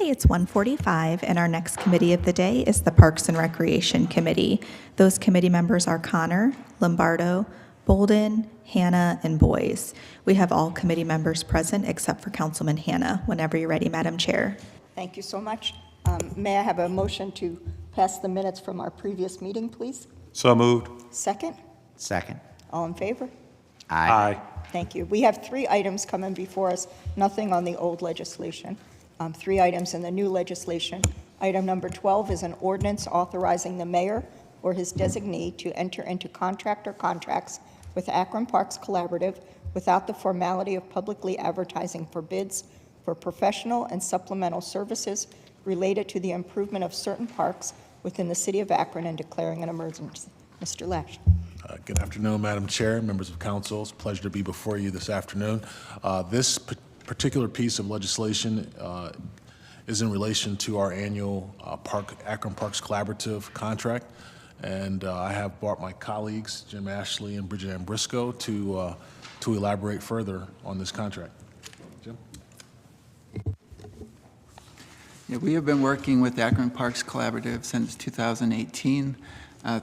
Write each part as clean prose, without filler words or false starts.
Okay, it's 1:45, and our next committee of the day is the Parks and Recreation Committee. Those committee members are Connor, Lombardo, Bolden, Hannah, and Boyes. We have all committee members present except for Councilman Hannah. Whenever you're ready, Madam Chair. Thank you so much. May I have a motion to pass the minutes from our previous meeting, please? So moved. Second? Second. All in favor? Aye. Thank you. We have 3 items coming before us, nothing on the old legislation. 3 items in the new legislation. Item number 12 is an ordinance authorizing the mayor or his designee to enter into contracts with Akron Parks Collaborative without the formality of publicly advertising for bids for professional and supplemental services related to the improvement of certain parks within the city of Akron and declaring an emergency. Mr. Lash. Good afternoon, Madam Chair, members of council. It's a pleasure to be before you this afternoon. This particular piece of legislation is in relation to our annual Akron Parks Collaborative contract, and I have brought my colleagues, Jim Ashley and Bridget Ann Briscoe, to elaborate further on this contract. Jim? Yeah, we have been working with Akron Parks Collaborative since 2018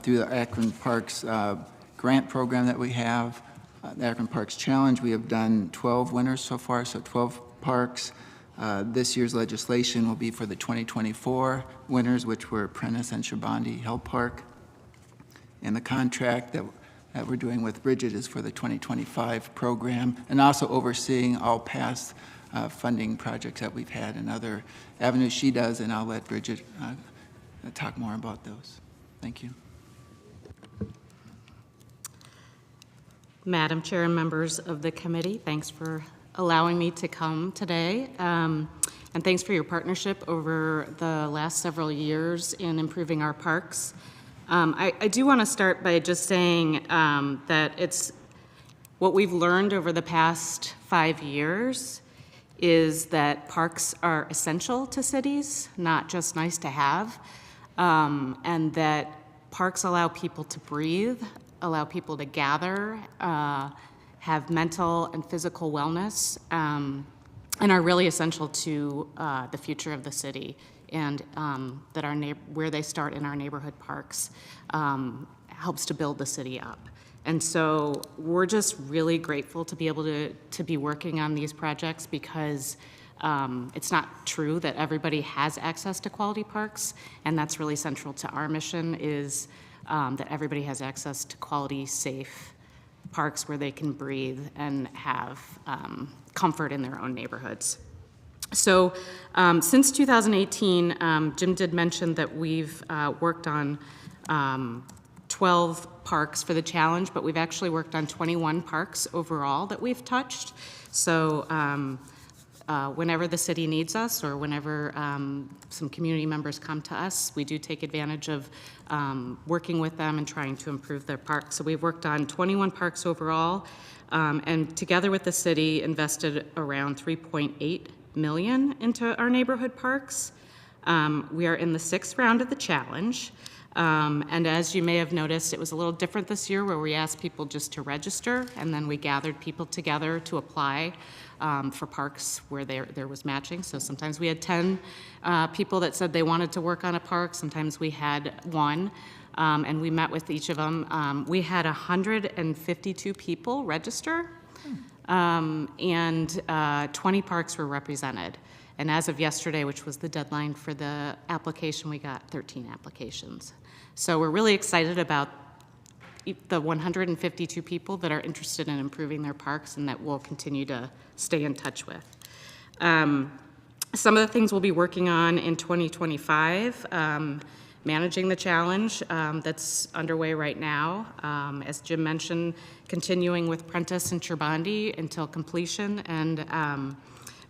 through the Akron Parks grant program that we have. The Akron Parks Challenge, we have done 12 winners so far, so 12 parks. This year's legislation will be for the 2024 winners, which were Prentice and Shabandi Hill Park. And the contract that we're doing with Bridget is for the 2025 program, and also overseeing all past funding projects that we've had and other avenues she does, and I'll let Bridget talk more about those. Thank you. Madam Chair and members of the committee, thanks for allowing me to come today. And thanks for your partnership over the last several years in improving our parks. I do want to start by just saying that it's what we've learned over the past 5 years is that parks are essential to cities, not just nice to have, and that parks allow people to breathe, allow people to gather, have mental and physical wellness, and are really essential to the future of the city, and that where they start in our neighborhood parks helps to build the city up. And so we're just really grateful to be able to be working on these projects, because it's not true that everybody has access to quality parks, and that's really central to our mission, is that everybody has access to quality, safe parks where they can breathe and have comfort in their own neighborhoods. So since 2018, Jim did mention that we've worked on 12 parks for the challenge, but we've actually worked on 21 parks overall that we've touched. So whenever the city needs us, or whenever some community members come to us, we do take advantage of working with them and trying to improve their parks. So we've worked on 21 parks overall, and together with the city invested around $3.8 million into our neighborhood parks. We are in the 6th round of the challenge. And as you may have noticed, it was a little different this year, where we asked people just to register, and then we gathered people together to apply for parks where there was matching. So sometimes we had 10 people that said they wanted to work on a park. Sometimes we had 1, and we met with each of them. We had 152 people register, and 20 parks were represented. And as of yesterday, which was the deadline for the application, we got 13 applications. So we're really excited about the 152 people that are interested in improving their parks, and that we'll continue to stay in touch with. Some of the things we'll be working on in 2025, managing the challenge that's underway right now. As Jim mentioned, continuing with Prentice and Shabandi until completion, and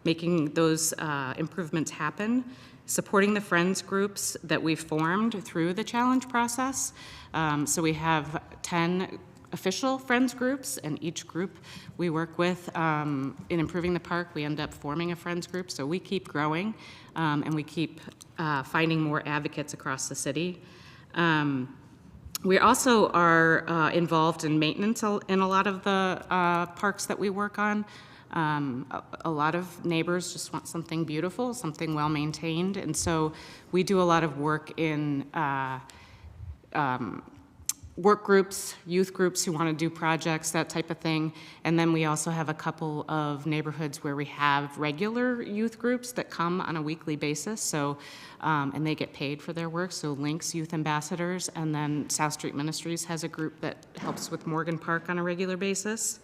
making those improvements happen. Supporting the friends groups that we've formed through the challenge process. So we have 10 official friends groups, and each group we work with in improving the park, we end up forming a friends group. So we keep growing, and we keep finding more advocates across the city. We also are involved in maintenance in a lot of the parks that we work on. A lot of neighbors just want something beautiful, something well-maintained, and so we do a lot of work in work groups, youth groups who want to do projects, that type of thing. And then we also have a couple of neighborhoods where we have regular youth groups that come on a weekly basis, so, and they get paid for their work, so Links Youth Ambassadors, and then South Street Ministries has a group that helps with Morgan Park on a regular basis.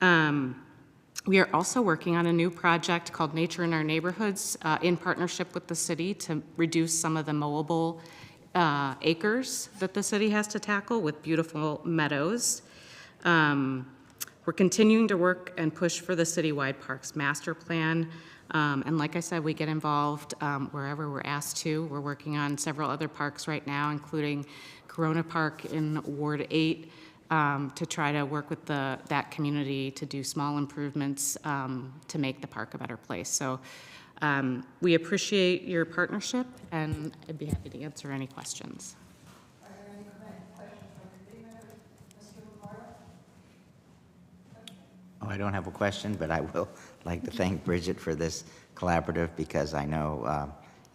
We are also working on a new project called Nature in Our Neighborhoods in partnership with the city to reduce some of the mowable acres that the city has to tackle with beautiful meadows. We're continuing to work and push for the citywide parks master plan. And like I said, we get involved wherever we're asked to. We're working on several other parks right now, including Corona Park in Ward 8, to try to work with that community to do small improvements to make the park a better place. So we appreciate your partnership, and I'd be happy to answer any questions. Are there any questions from committee members? Mr. Lombardo? Oh, I don't have a question, but I will like to thank Bridget for this collaborative, because I know,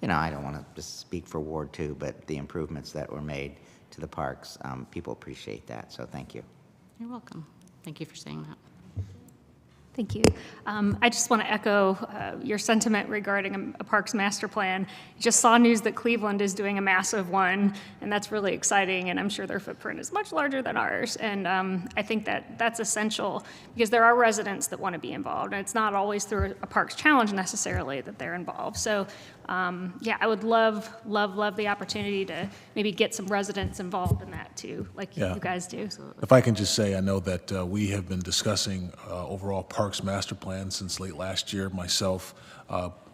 I don't want to just speak for Ward 2, but the improvements that were made to the parks, people appreciate that, so thank you. You're welcome. Thank you for saying that. Thank you. I just want to echo your sentiment regarding a parks master plan. Just saw news that Cleveland is doing a massive one, and that's really exciting, and I'm sure their footprint is much larger than ours. And I think that that's essential because there are residents that want to be involved, and it's not always through a parks challenge necessarily that they're involved. So yeah, I would love the opportunity to maybe get some residents involved in that too, like you guys do. If I can just say, I know that we have been discussing overall Parks Master Plan since late last year. Myself,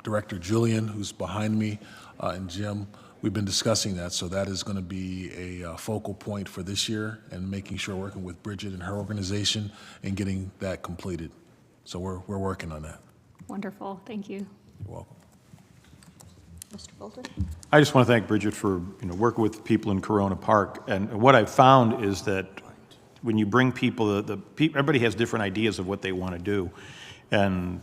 Director Julian, who's behind me, and Jim, we've been discussing that. So that is going to be a focal point for this year, and making sure working with Bridget and her organization and getting that completed. So we're working on that. Wonderful. Thank you. You're welcome. Mr. Bolton? I just want to thank Bridget for working with people in Corona Park. And what I've found is that when you bring people, everybody has different ideas of what they want to do. And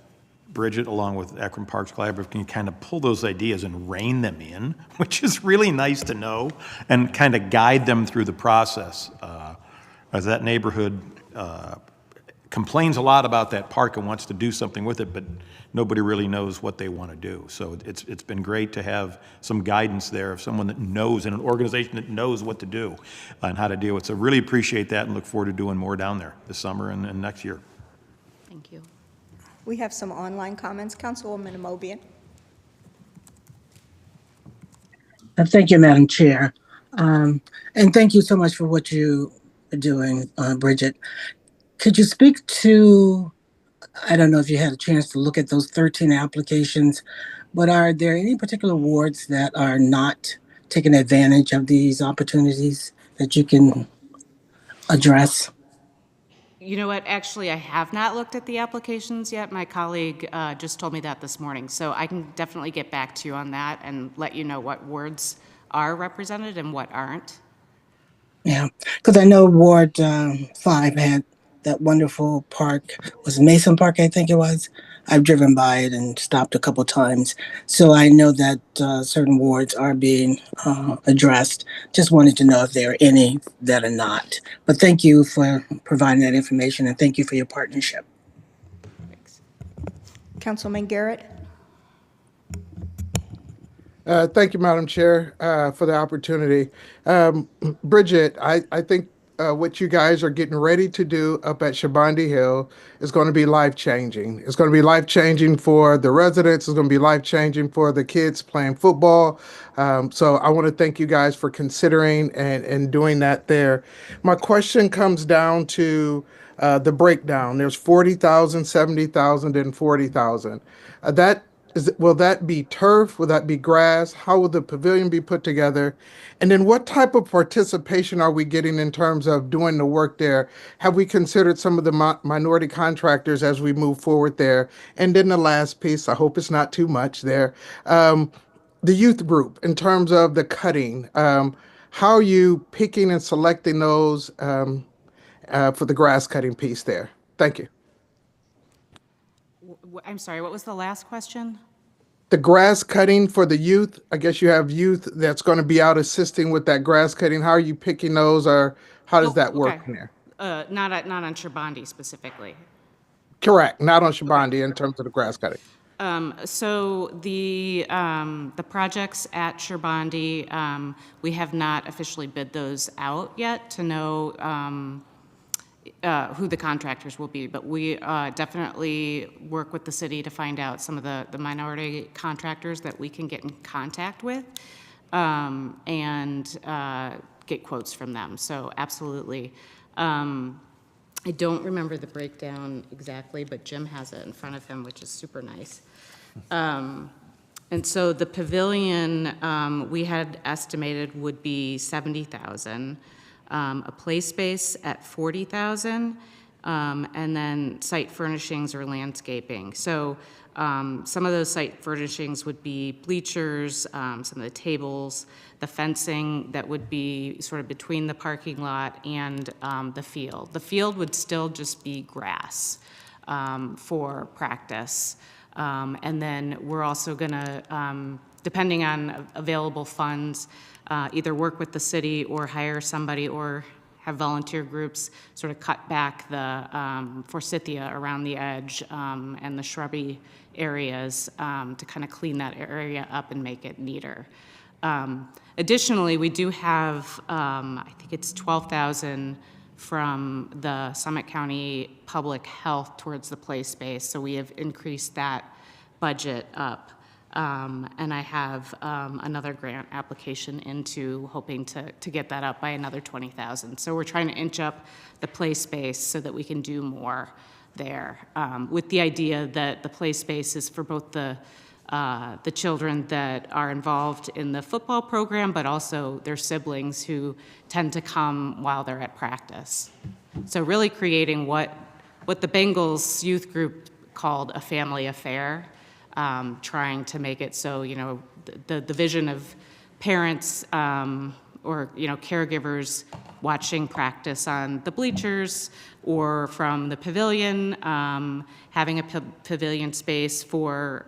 Bridget, along with Akron Parks Collaborative, can kind of pull those ideas and rein them in, which is really nice to know, and kind of guide them through the process. As that neighborhood complains a lot about that park and wants to do something with it, but nobody really knows what they want to do. So it's been great to have some guidance there of someone that knows, and an organization that knows what to do and how to deal with. So really appreciate that, and look forward to doing more down there this summer and next year. Thank you. We have some online comments. Councilwoman Amobian. Thank you, Madam Chair. And thank you so much for what you are doing, Bridget. Could you speak to, I don't know if you had a chance to look at those 13 applications, but are there any particular wards that are not taking advantage of these opportunities that you can address? You know what, actually, I have not looked at the applications yet. My colleague just told me that this morning, so I can definitely get back to you on that and let you know what wards are represented and what aren't. Yeah, because I know Ward 5 had that wonderful park, was Mason Park, I think it was. I've driven by it and stopped a couple times. So I know that certain wards are being addressed. Just wanted to know if there are any that are not. But thank you for providing that information, and thank you for your partnership. Thanks. Councilman Garrett? Thank you, Madam Chair, for the opportunity. Bridget, I think what you guys are getting ready to do up at Shabandi Hill is going to be life-changing. It's going to be life-changing for the residents. It's going to be life-changing for the kids playing football. So I want to thank you guys for considering and doing that there. My question comes down to the breakdown. There's 40,000, 70,000, and 40,000. Will that be turf? Will that be grass? How will the pavilion be put together? And then what type of participation are we getting in terms of doing the work there? Have we considered some of the minority contractors as we move forward there? And then the last piece, I hope it's not too much there, the youth group in terms of the cutting. How are you picking and selecting those for the grass cutting piece there? Thank you. I'm sorry, what was the last question? The grass cutting for the youth, I guess you have youth that's going to be out assisting with that grass cutting. How are you picking those, or how does Oh, that work okay. in there? Not on Shabandi specifically. Correct, not on Okay. Shabandi in terms of the grass cutting. So the projects at Shabandi, we have not officially bid those out yet to know who the contractors will be, but we definitely work with the city to find out some of the minority contractors that we can get in contact with and get quotes from them. So absolutely. I don't remember the breakdown exactly, but Jim has it in front of him, which is super nice. And so the pavilion we had estimated would be 70,000, a play space at 40,000, and then site furnishings or landscaping. So some of those site furnishings would be bleachers, some of the tables, the fencing that would be sort of between the parking lot and the field. The field would still just be grass for practice. And then we're also going to, depending on available funds, either work with the city or hire somebody or have volunteer groups sort of cut back the forsythia around the edge and the shrubby areas to kind of clean that area up and make it neater. Additionally, we do have, I think it's 12,000 from the Summit County Public Health towards the play space, so we have increased that budget up. And I have another grant application into hoping to get that up by another 20,000. So we're trying to inch up the play space so that we can do more there, with the idea that the play space is for both the children that are involved in the football program, but also their siblings who tend to come while they're at practice. So really creating what the Bengals youth group called a family affair, trying to make it so, you know, the vision of parents or, you know, caregivers watching practice on the bleachers or from the pavilion, having a pavilion space for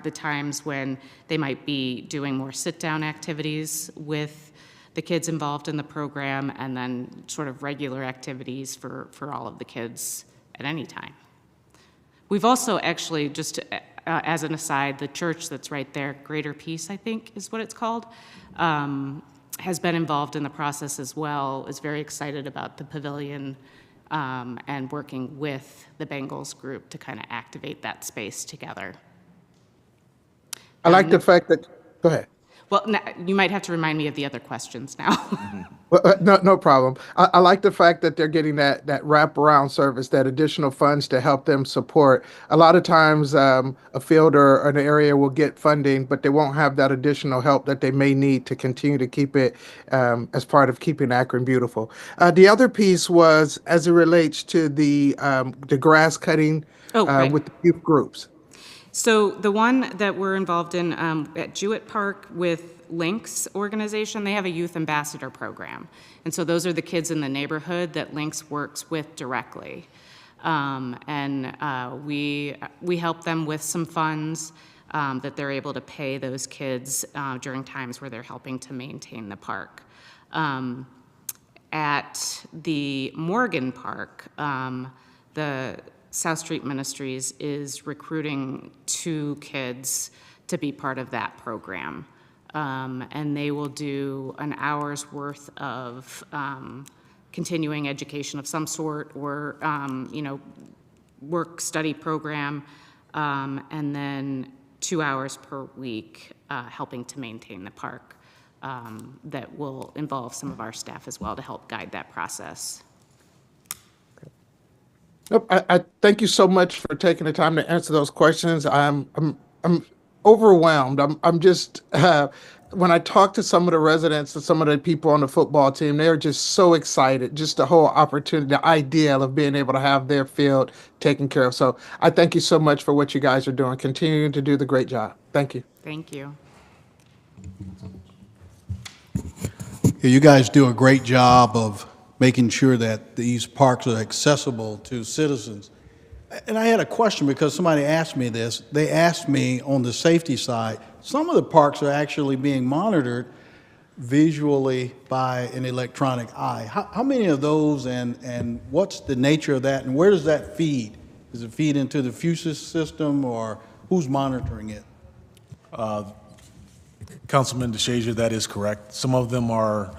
the times when they might be doing more sit-down activities with the kids involved in the program, and then sort of regular activities for all of the kids at any time. We've also actually, just as an aside, the church that's right there, Greater Peace, I think is what it's called, has been involved in the process as well, is very excited about the pavilion and working with the Bengals group to kind of activate that space together. I like the fact that, go ahead. Well, you might have to remind me of the other questions now. Well, no problem. I like the fact that they're getting that wraparound service, that additional funds to help them support. A lot of times, a field or an area will get funding, but they won't have that additional help that they may need to continue to keep it as part of keeping Akron beautiful. The other piece was as it relates to the grass cutting Right. with the youth groups. So the one that we're involved in at Jewett Park with Lynx organization, they have a youth ambassador program. And so those are the kids in the neighborhood that Lynx works with directly. We help them with some funds that they're able to pay those kids during times where they're helping to maintain the park. At the Morgan Park, the South Street Ministries is recruiting 2 kids to be part of that program. And they will do an hour's worth of continuing education of some sort or, work study program, and then 2 hours per week helping to maintain the park that will involve some of our staff as well to help guide that process. Nope, I thank you so much for taking the time to answer those questions. I'm overwhelmed. I'm just when I talk to some of the residents and some of the people on the football team, they're just so excited. Just the whole opportunity, the idea of being able to have their field taken care of. So I thank you so much for what you guys are doing. Continuing to do the great job. Thank you. Thank you. Yeah, you guys do a great job of making sure that these parks are accessible to citizens. And I had a question because somebody asked me this. They asked me on the safety side, some of the parks are actually being monitored visually by an electronic eye. How many of those and what's the nature of that and where does that feed? Does it feed into the FUSIS system or who's monitoring it? Councilman DeShazier, that is correct. Some of them are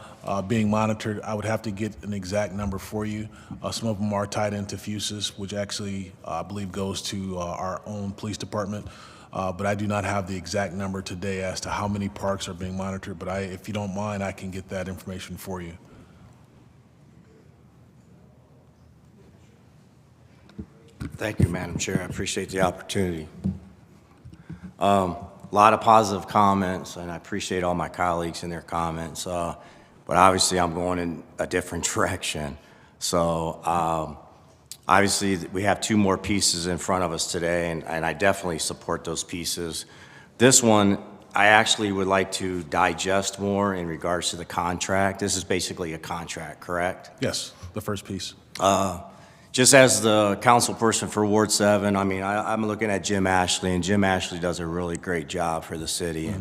being monitored. I would have to get an exact number for you. Some of them are tied into FUSIS, which actually, I believe, goes to our own police department. But I do not have the exact number today as to how many parks are being monitored. But if you don't mind, I can get that information for you. Thank you, Madam Chair. I appreciate the opportunity. A lot of positive comments, and I appreciate all my colleagues and their comments. But obviously, I'm going in a different direction. So obviously, we have two more pieces in front of us today, and I definitely support those pieces. This one, I actually would like to digest more in regards to the contract. This is basically a contract, correct? Yes, the first piece. Just as the council person for Ward 7, I mean, I'm looking at Jim Ashley, and Jim Ashley does a really great job for the city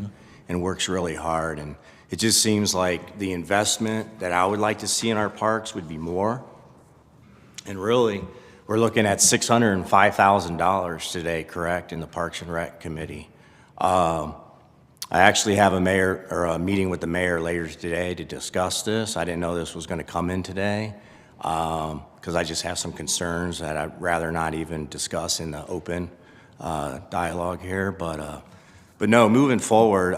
and works really hard. And it just seems like the investment that I would like to see in our parks would be more. And really, we're looking at $605,000 today, correct, in the Parks and Rec Committee. I actually have a meeting with the mayor later today to discuss this. I didn't know this was going to come in today because I just have some concerns that I'd rather not even discuss in the open dialogue here. But no, moving forward,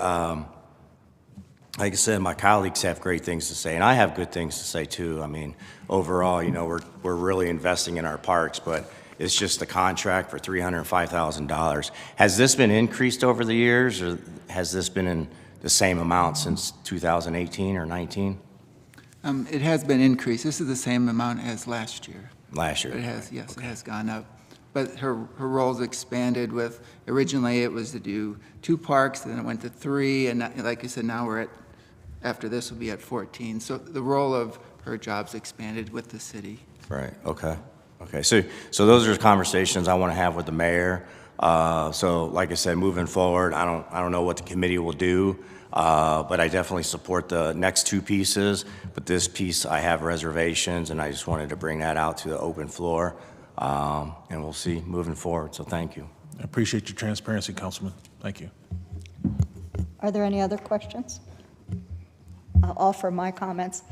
like I said, my colleagues have great things to say, and I have good things to say too. I mean, overall, you know, we're really investing in our parks, but it's just the contract for $305,000. Has this been increased over the years, or has this been in the same amount since 2018 or 19? It has been increased. This is the same amount as last year. Last year? It has, yes, Okay. it has gone up. But her role's expanded with, originally it was to do 2 parks, then it went to 3, and like you said, now we're at, after this will be at 14. So the role of her job's expanded with the city. Right, okay. Okay, so those are conversations I want to have with the mayor. So like I said, moving forward, I don't know what the committee will do, but I definitely support the next 2 pieces. But this piece, I have reservations, and I just wanted to bring that out to the open floor, and we'll see moving forward. So thank you. I appreciate your transparency, Councilman. Thank you. Are there any other questions? I'll offer my comments.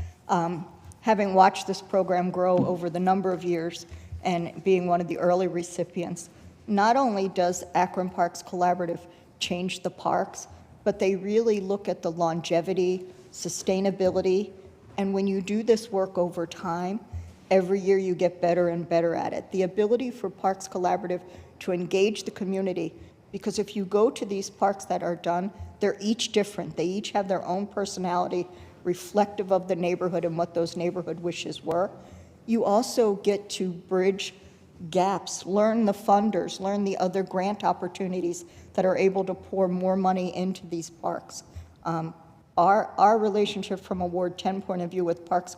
Having watched this program grow over the number of years and being one of the early recipients, not only does Akron Parks Collaborative change the parks, but they really look at the longevity, sustainability, and when you do this work over time, every year you get better and better at it. The ability for Parks Collaborative to engage the community, because if you go to these parks that are done, they're each different. They each have their own personality, reflective of the neighborhood and what those neighborhood wishes were. You also get to bridge gaps, learn the funders, learn the other grant opportunities that are able to pour more money into these parks. Our relationship from a Ward 10 point of view with Parks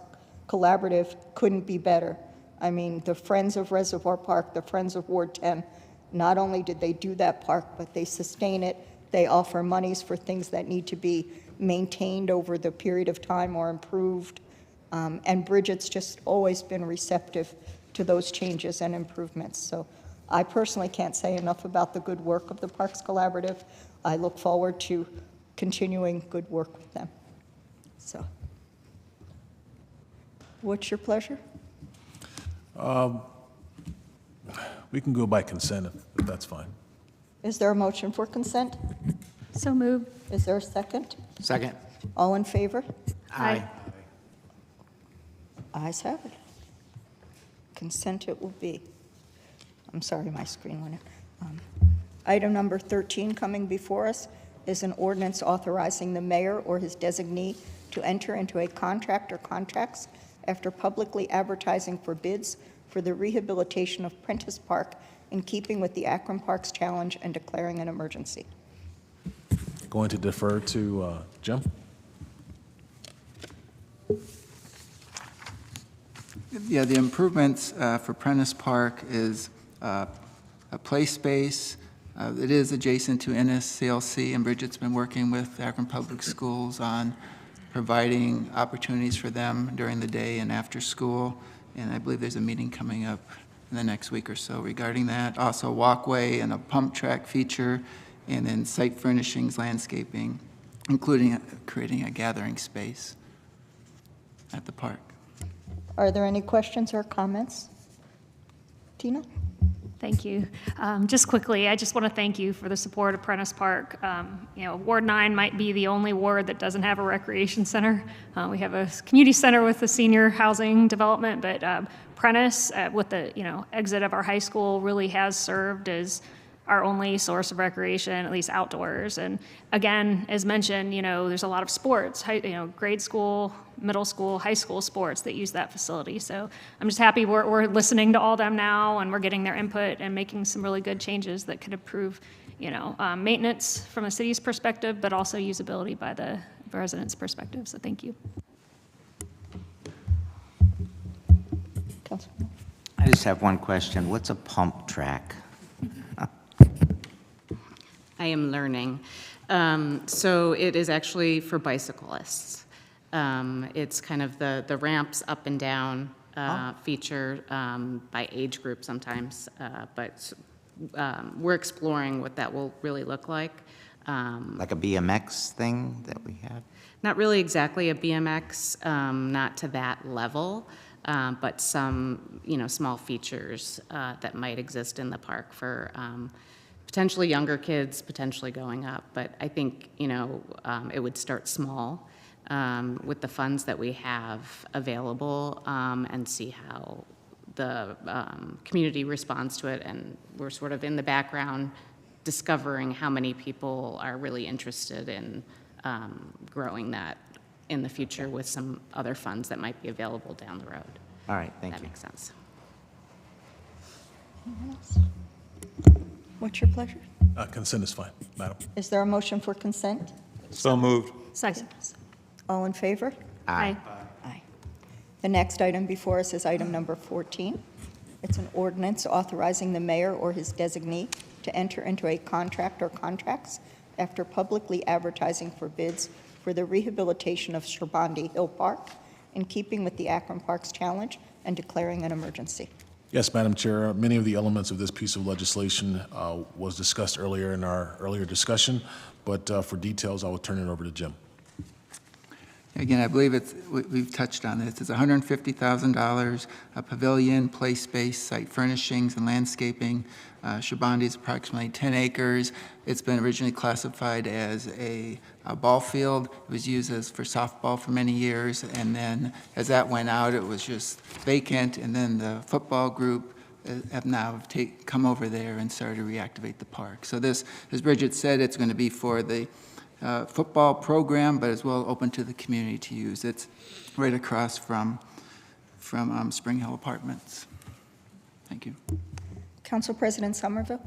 Collaborative couldn't be better. I mean, the Friends of Reservoir Park, the Friends of Ward 10, not only did they do that park, but they sustain it. They offer monies for things that need to be maintained over the period of time or improved. And Bridget's just always been receptive to those changes and improvements. So I personally can't say enough about the good work of the Parks Collaborative. I look forward to continuing good work with them. So, what's your pleasure? We can go by consent if that's fine. Is there a motion for consent? So moved. Is there a second? Second. All in favor? Aye. Ayes have it. Consent it will be. I'm sorry, my screen went in. Item number 13 coming before us is an ordinance authorizing the mayor or his designee to enter into a contract or contracts after publicly advertising for bids for the rehabilitation of Prentice Park in keeping with the Akron Parks Challenge and declaring an emergency. Going to defer to Jim. Yeah, the improvements for Prentice Park is a play space. It is adjacent to NSCLC, and Bridget's been working with Akron Public Schools on providing opportunities for them during the day and after school. And I believe there's a meeting coming up in the next week or so regarding that. Also, walkway and a pump track feature, and then site furnishings, landscaping, including creating a gathering space at the park. Are there any questions or comments? Tina? Thank you. Just quickly, I just want to thank you for the support of Prentice Park. Ward 9 might be the only ward that doesn't have a recreation center. We have a community center with the senior housing development, but Prentice, with the exit of our high school, really has served as our only source of recreation, at least outdoors. And again, as mentioned, there's a lot of sports, grade school, middle school, high school sports that use that facility. So I'm just happy we're listening to all them now, and we're getting their input and making some really good changes that could improve, maintenance from the city's perspective, but also usability by the residents' perspective. So thank you. Councilman? I just have one question. What's a pump track? I am learning. So it is actually for bicyclists. It's kind of the ramps up and down feature by age group sometimes, but we're exploring what that will really look like. Like a BMX thing that we have? Not really exactly a BMX, not to that level, but some, small features that might exist in the park for potentially younger kids, potentially going up. But I think, it would start small with the funds that we have available and see how the community responds to it. And we're sort of in the background discovering how many people are really interested in growing that in the future with some other funds that might be available down the road. All right, thank you. That makes sense. Anyone else? What's your pleasure? Consent is fine, Madam. Is there a motion for consent? So moved. Second. All in favor? Aye. Aye. The next item before us is item number 14. It's an ordinance authorizing the mayor or his designee to enter into a contract or contracts after publicly advertising for bids for the rehabilitation of Shabandi Hill Park in keeping with the Akron Parks Challenge and declaring an emergency. Yes, Madam Chair. Many of the elements of this piece of legislation was discussed earlier in our earlier discussion, but for details, I will turn it over to Jim. Again, I believe we've touched on this. It's $150,000, a pavilion, play space, site furnishings, and landscaping. Shabandi is approximately 10 acres. It's been originally classified as a ball field. It was used for softball for many years, and then as that went out, it was just vacant, and then the football group have now come over there and started to reactivate the park. So this, as Bridget said, it's going to be for the football program, but as well open to the community to use. It's right across from Spring Hill Apartments. Thank you. Council President Somerville?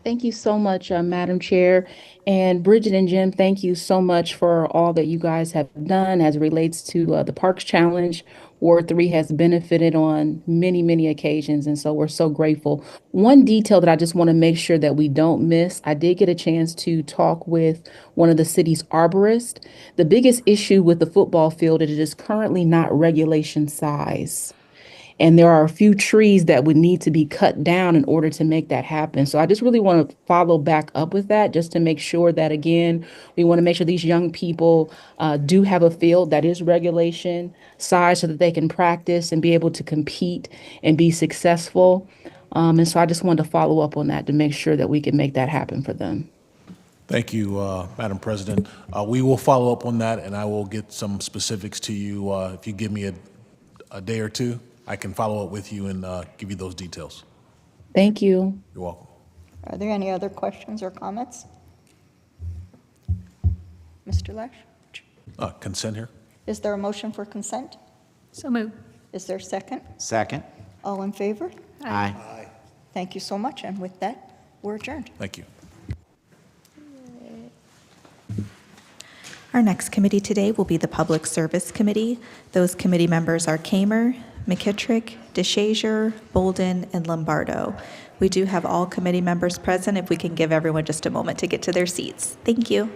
Thank you so much, Madam Chair. And Bridget and Jim, thank you so much for all that you guys have done as it relates to the Parks Challenge. Ward 3 has benefited on many, many occasions, and so we're so grateful. One detail that I just want to make sure that we don't miss, I did get a chance to talk with one of the city's arborists. The biggest issue with the football field is it is currently not regulation size. And there are a few trees that would need to be cut down in order to make that happen. So I just really want to follow back up with that just to make sure that, again, we want to make sure these young people do have a field that is regulation size so that they can practice and be able to compete and be successful. And so I just wanted to follow up on that to make sure that we can make that happen for them. Thank you, Madam President. We will follow up on that, and I will get some specifics to you. If you give me a day or two, I can follow up with you and give you those details. Thank you. You're welcome. Are there any other questions or comments? Mr. Lash? Consent here? Is there a motion for consent? So moved. Is there a second? Second? All in favor? Aye. Thank you so much, and with that, we're adjourned. Thank you. Our next committee today will be the Public Service Committee. Those committee members are Kamer, McKittrick, DeShazier, Bolden, and Lombardo. We do have all committee members present. If we can give everyone just a moment to get to their seats. Thank you.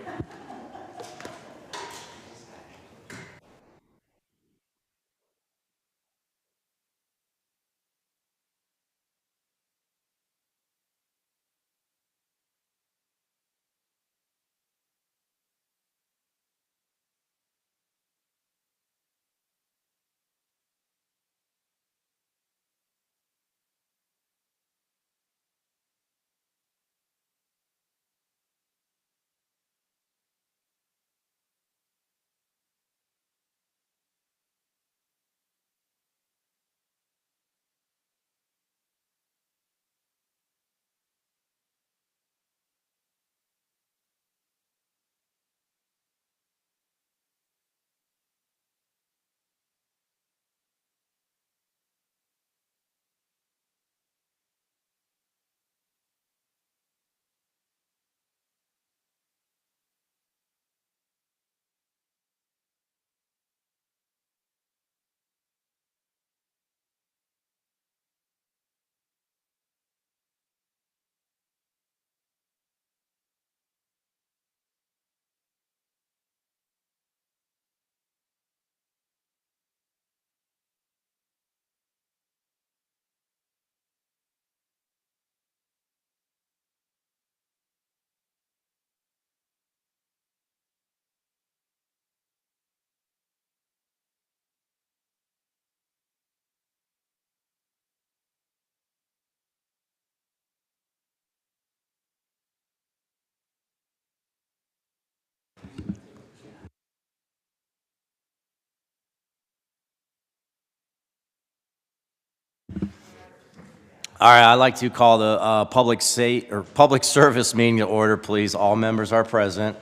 All right, I'd like to call the public service meeting to order, please. All members are present.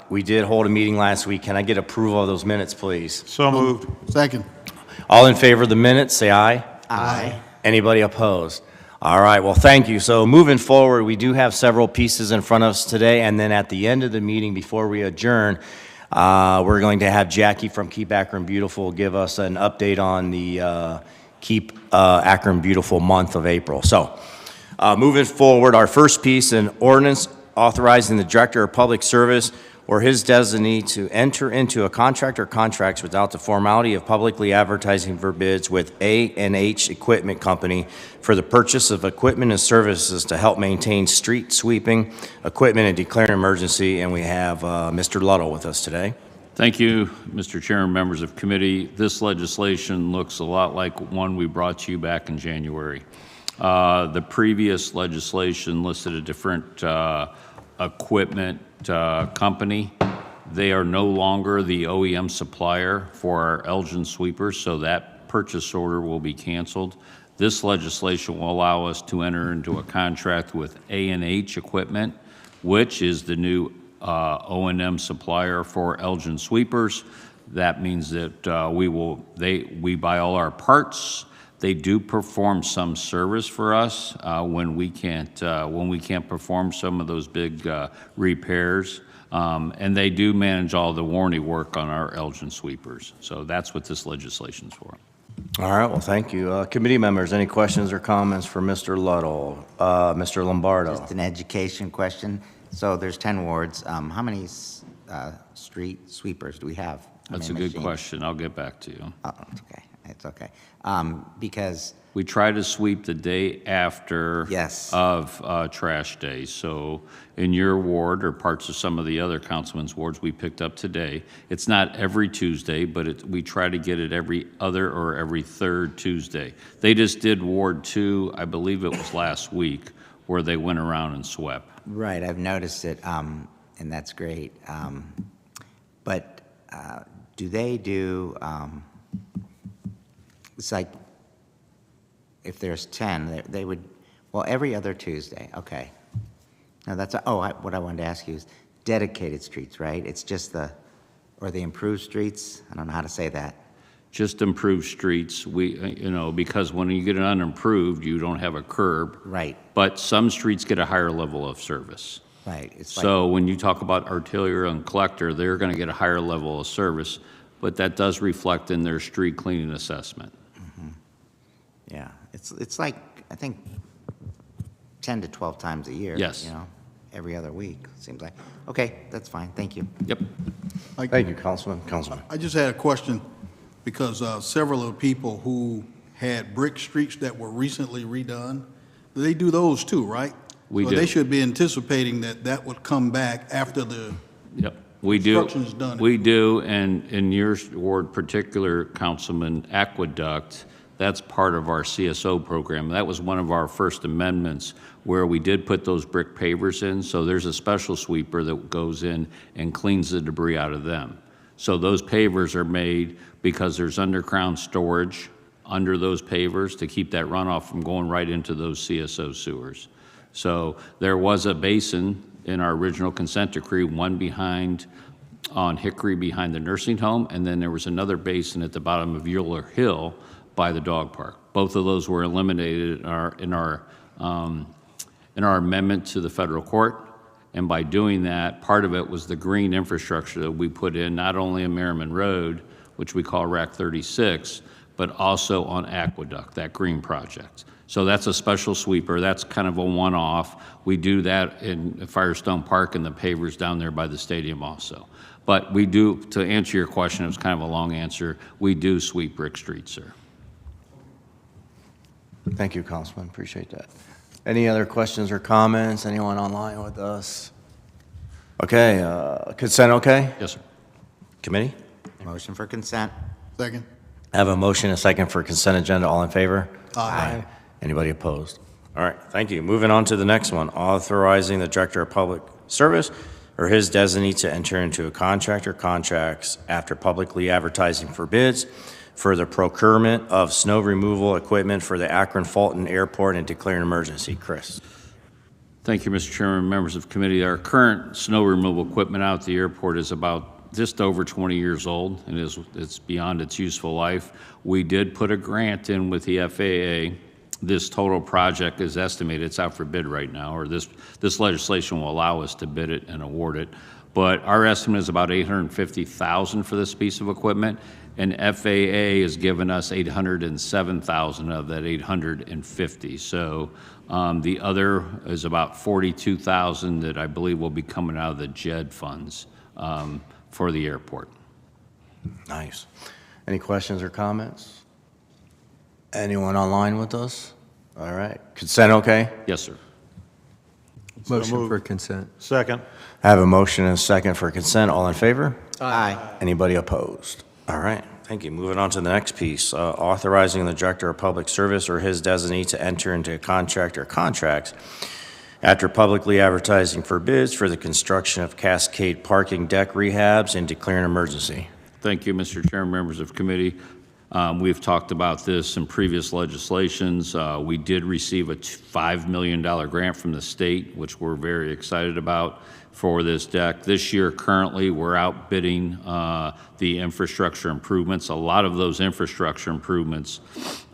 We did hold a meeting last week. Can I get approval of those minutes, please? So moved. Second. All in favor of the minutes, say aye. Aye. Anybody opposed? All right, well, thank you. So moving forward, we do have several pieces in front of us today, and then at the end of the meeting, before we adjourn, we're going to have Jackie from Keep Akron Beautiful give us an update on the Keep Akron Beautiful month of April. So moving forward, our first piece, an ordinance authorizing the Director of Public Service or his designee to enter into a contract or contracts without the formality of publicly advertising for bids with A&H Equipment Company for the purchase of equipment and services to help maintain street sweeping equipment and declare an emergency. And we have Mr. Ludlow with us today. Thank you, Mr. Chair and members of committee. This legislation looks a lot like one we brought to you back in January. The previous legislation listed a different equipment company. They are no longer the OEM supplier for our Elgin sweepers, so that purchase order will be canceled. This legislation will allow us to enter into a contract with A&H Equipment, which is the new O&M supplier for Elgin sweepers. That means that we buy all our parts. They do perform some service for us when we can't perform some of those big repairs, and they do manage all the warranty work on our Elgin sweepers. So that's what this legislation's for. All right, well, thank you. Committee members, any questions or comments for Mr. Ludlow? Mr. Lombardo? Just an education question. So there's 10 wards. How many street sweepers do we have? That's a good question. I'll get back to you. Oh, it's okay. It's okay. Because we try to sweep the day after yes. of trash day. So in your ward or parts of some of the other councilmen's wards we picked up today, it's not every Tuesday, but we try to get it every other or every third Tuesday. They just did Ward 2, I believe it was last week, where they went around and swept. Right, I've noticed it, and that's great. But do they do, it's like, if there's 10, they would, well, every other Tuesday, okay. Now that's, what I wanted to ask you is dedicated streets, right? It's just or the improved streets? I don't know how to say that. Just improved streets, because when you get an unimproved, you don't have a curb. Right. But some streets get a higher level of service. Right. So when you talk about arterial and collector, they're going to get a higher level of service, but that does reflect in their street cleaning assessment. Yeah, it's like, I think, 10 to 12 times a year. Yes. You know, every other week, seems like. Okay, that's fine, thank you. Yep. Thank you, Councilman. I just had a question, because several of the people who had brick streets that were recently redone, they do those too, right? We So do. they should be anticipating that would come back after the Yep, we do. construction's done. We do, and in your ward particular, Councilman, Aqueduct, that's part of our CSO program. That was one of our first amendments where we did put those brick pavers in, so there's a special sweeper that goes in and cleans the debris out of them. So those pavers are made because there's underground storage under those pavers to keep that runoff from going right into those CSO sewers. So there was a basin in our original consent decree, one behind on Hickory behind the nursing home, and then there was another basin at the bottom of Euler Hill by the dog park. Both of those were eliminated in our amendment to the federal court. And by doing that, part of it was the green infrastructure that we put in, not only in Merriman Road, which we call RAC 36, but also on Aqueduct, that green project. So that's a special sweeper. That's kind of a one-off. We do that in Firestone Park and the pavers down there by the stadium also. But we do, to answer your question, it was kind of a long answer, we do sweep brick streets, sir. Thank you, Councilman, appreciate that. Any other questions or comments? Anyone online with us? Okay, consent okay? Yes, sir. Committee? Motion for consent. Second. I have a motion and a second for consent agenda. All in favor? Aye. Anybody opposed? All right, thank you. Moving on to the next one, authorizing the Director of Public Service or his designee to enter into a contract or contracts after publicly advertising for bids for the procurement of snow removal equipment for the Akron Fulton Airport and declare an emergency. Chris. Thank you, Mr. Chairman, members of committee. Our current snow removal equipment out at the airport is about just over 20 years old, and it's beyond its useful life. We did put a grant in with the FAA. This total project is estimated, it's out for bid right now, or this legislation will allow us to bid it and award it. But our estimate is about $850,000 for this piece of equipment, and FAA has given us $807,000 of that $850,000. So the other is about $42,000 that I believe will be coming out of the JED funds for the airport. Nice. Any questions or comments? Anyone online with us? All right. Consent okay? Yes, sir. Motion for consent. Second. I have a motion and a second for consent. All in favor? Aye. Anybody opposed? All right, thank you. Moving on to the next piece, authorizing the Director of Public Service or his designee to enter into a contract or contracts after publicly advertising for bids for the construction of Cascade parking deck rehabs and declare an emergency. Thank you, Mr. Chairman, members of committee. We've talked about this in previous legislations. We did receive a $5 million grant from the state, which we're very excited about for this deck. This year, currently, we're outbidding the infrastructure improvements. A lot of those infrastructure improvements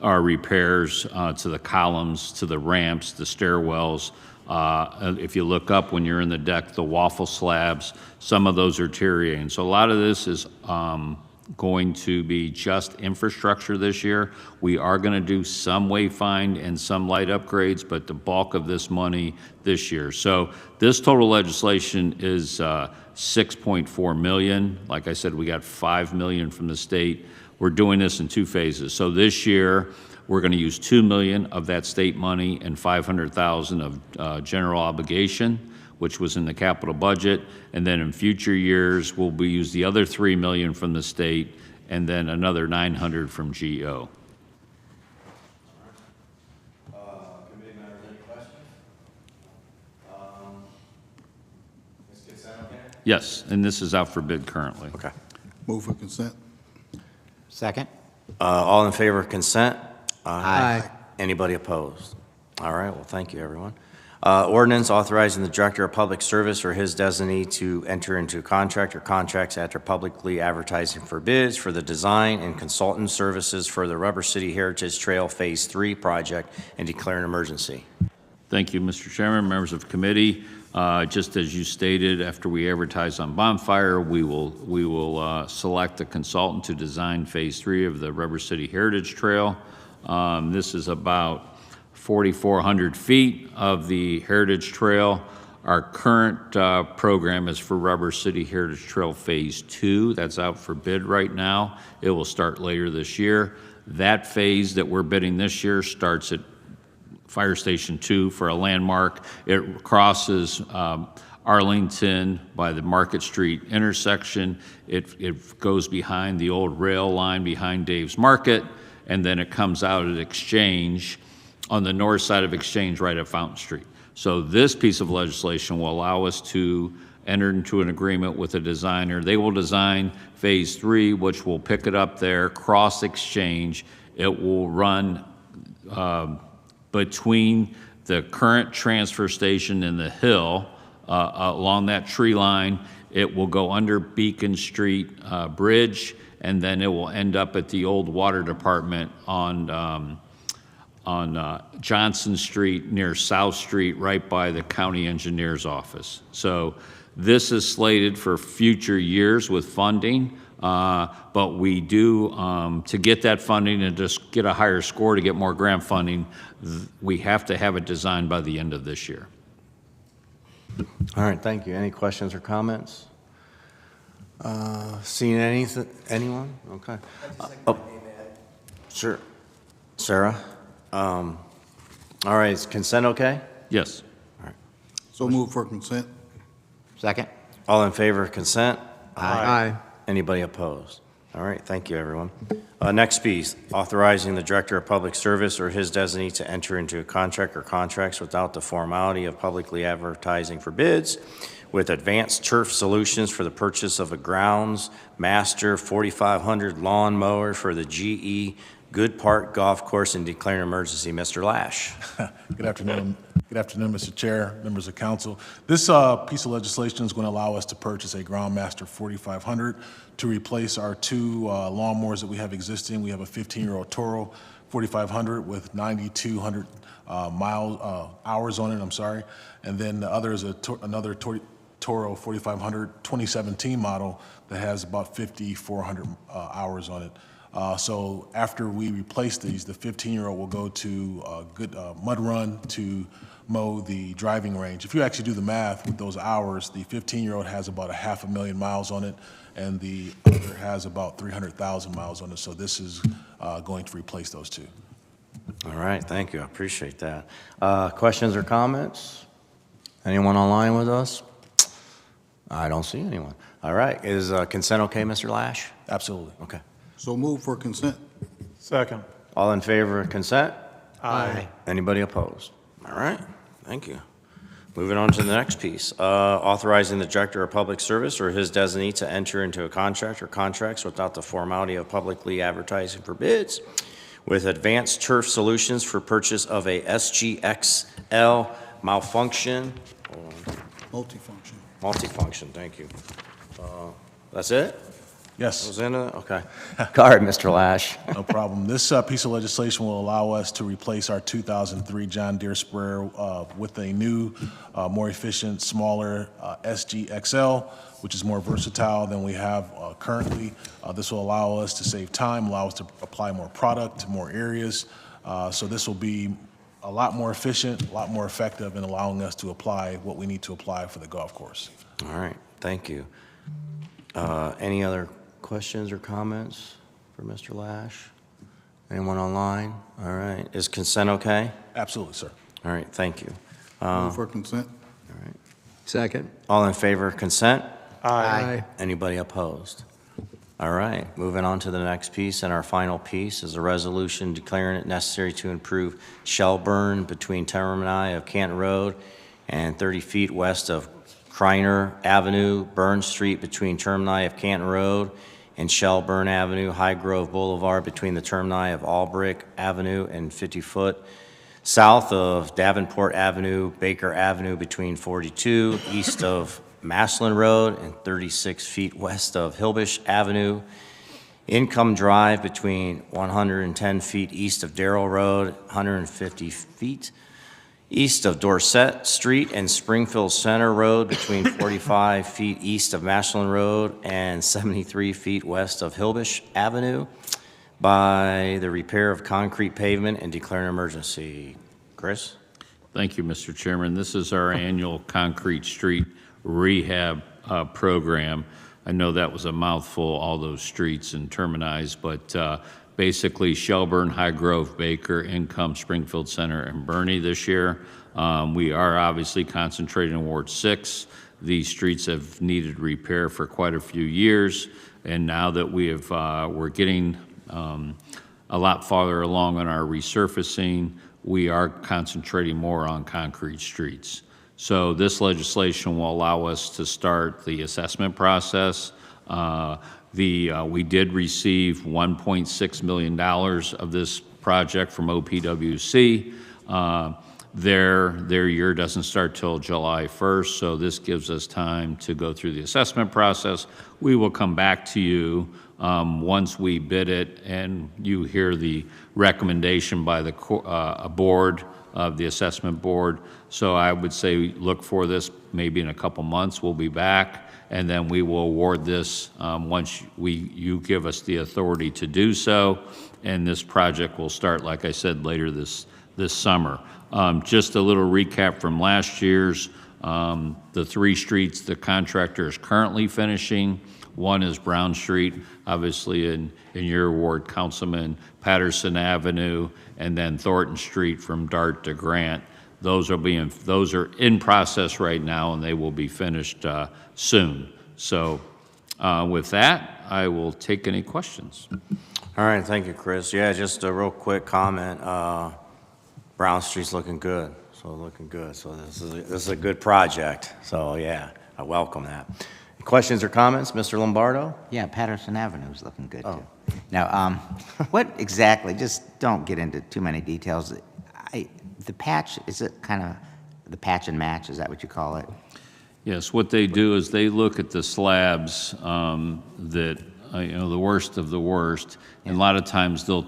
are repairs to the columns, to the ramps, the stairwells. If you look up when you're in the deck, the waffle slabs, some of those are deteriorating. So a lot of this is going to be just infrastructure this year. We are going to do some wayfind and some light upgrades, but the bulk of this money this year. So this total legislation is $6.4 million. Like I said, we got $5 million from the state. We're doing this in two phases. So this year, we're going to use $2 million of that state money and $500,000 of general obligation, which was in the capital budget, and then in future years, we'll use the other $3 million from the state, and then another $900 from GO. Committee members, any questions? Is consent okay? Yes, and this is out for bid currently. Okay. Move for consent. Second. All in favor of consent? Aye. Anybody opposed? All right, well, thank you, everyone. Ordinance authorizing the Director of Public Service or his designee to enter into a contract or contracts after publicly advertising for bids for the design and consultant services for the Rubber City Heritage Trail Phase 3 project and declare an emergency. Thank you, Mr. Chairman, members of committee. Just as you stated, after we advertise on Bonfire, we will select a consultant to design Phase 3 of the Rubber City Heritage Trail. This is about 4,400 feet of the Heritage Trail. Our current program is for Rubber City Heritage Trail Phase 2. That's out for bid right now. It will start later this year. That phase that we're bidding this year starts at Fire Station 2 for a landmark. It crosses Arlington by the Market Street intersection. It goes behind the old rail line behind Dave's Market, and then it comes out at Exchange on the north side of Exchange right at Fountain Street. So this piece of legislation will allow us to enter into an agreement with a designer. They will design Phase 3, which will pick it up there, cross Exchange. It will run between the current transfer station and the hill along that tree line. It will go under Beacon Street Bridge, and then it will end up at the old water department on Johnson Street near South Street, right by the county engineer's office. So this is slated for future years with funding, but we do, to get that funding and just get a higher score to get more grant funding, we have to have it designed by the end of this year. All right, thank you. Any questions or comments? Seeing anyone? Okay. Oh, sure. Sarah? All right, is consent okay? Yes. All right. So move for consent. Second? All in favor of consent? Aye. Anybody opposed? All right, thank you, everyone. Next piece, authorizing the Director of Public Service or his designee to enter into a contract or contracts without the formality of publicly advertising for bids with Advanced Turf Solutions for the purchase of a Grounds Master 4500 lawn mower for the GE Good Park Golf Course and declaring an emergency. Mr. Lash. Good afternoon. Good afternoon, Mr. Chair, members of council. This piece of legislation is going to allow us to purchase a Groundmaster 4500 to replace our two lawnmowers that we have existing. We have a 15-year-old Toro 4500 with 9,200 hours on it, I'm sorry. And then the other is another Toro 4500 2017 model that has about 5,400 hours on it. So after we replace these, the 15-year-old will go to a good mud run to mow the driving range. If you actually do the math with those hours, the 15-year-old has about 500,000 miles on it, and the other has about 300,000 miles on it. So this is going to replace those two. All right, thank you. I appreciate that. Questions or comments? Anyone online with us? I don't see anyone. All right, is consent okay, Mr. Lash? Absolutely. Okay. So move for consent. Second. All in favor of consent? Aye. Anybody opposed? All right, thank you. Moving on to the next piece, authorizing the Director of Public Service or his designee to enter into a contract or contracts without the formality of publicly advertising for bids with Advanced Turf Solutions for purchase of a SGXL multifunction, thank you. That's it? Yes. Was in it? Okay. Go ahead, Mr. Lash. No problem. This piece of legislation will allow us to replace our 2003 John Deere sprayer with a new, more efficient, smaller SGXL, which is more versatile than we have currently. This will allow us to save time, allow us to apply more product to more areas. So this will be a lot more efficient, a lot more effective in allowing us to apply what we need to apply for the golf course. All right, thank you. Any other questions or comments for Mr. Lash? Anyone online? All right, is consent okay? Absolutely, sir. All right, thank you. Move for consent. All right. Second. All in favor of consent? Aye. Anybody opposed? All right, moving on to the next piece, and our final piece is a resolution declaring it necessary to improve shell burn between termini of Canton Road and 30 feet west of Kreiner Avenue, Burn Street between termini of Canton Road and Shelburne Avenue, High Grove Boulevard between the termini of Albrecht Avenue and 50 foot south of Davenport Avenue, Baker Avenue between 42 east of Maslin Road and 36 feet west of Hilbish Avenue, Income Drive between 110 feet east of Darrell Road, 150 feet east of Dorset Street and Springfield Center Road between 45 feet east of Maslin Road and 73 feet west of Hilbish Avenue. by the repair of concrete pavement and declare an emergency. Chris? Thank you, Mr. Chairman. This is our annual concrete street rehab program. I know that was a mouthful, all those streets and terminis, but basically Shelburne, High Grove, Baker, Income, Springfield Center, and Bernie this year. We are obviously concentrating in Ward 6. These streets have needed repair for quite a few years, and now that we're getting a lot farther along on our resurfacing, we are concentrating more on concrete streets. So this legislation will allow us to start the assessment process. We did receive $1.6 million of this project from OPWC. Their year doesn't start till July 1st, so this gives us time to go through the assessment process. We will come back to you once we bid it and you hear the recommendation by the board of the assessment board. So I would say look for this maybe in a couple months. We'll be back, and then we will award this once you give us the authority to do so. And this project will start, like I said, later this summer. Just a little recap from last year's. The 3 streets the contractor is currently finishing. One is Brown Street, obviously in your ward, Councilman, Patterson Avenue, and then Thornton Street from Dart to Grant. Those are in process right now, and they will be finished soon. So with that, I will take any questions. All right, thank you, Chris. Yeah, just a real quick comment. Brown Street's looking good, so this is a good project. So yeah, I welcome that. Questions or comments, Mr. Lombardo? Yeah, Patterson Avenue is looking good, too. Now, what exactly, just don't get into too many details. The patch, is it kind of the patch and match? Is that what you call it? Yes, what they do is they look at the slabs that, the worst of the worst, and a lot of times they'll,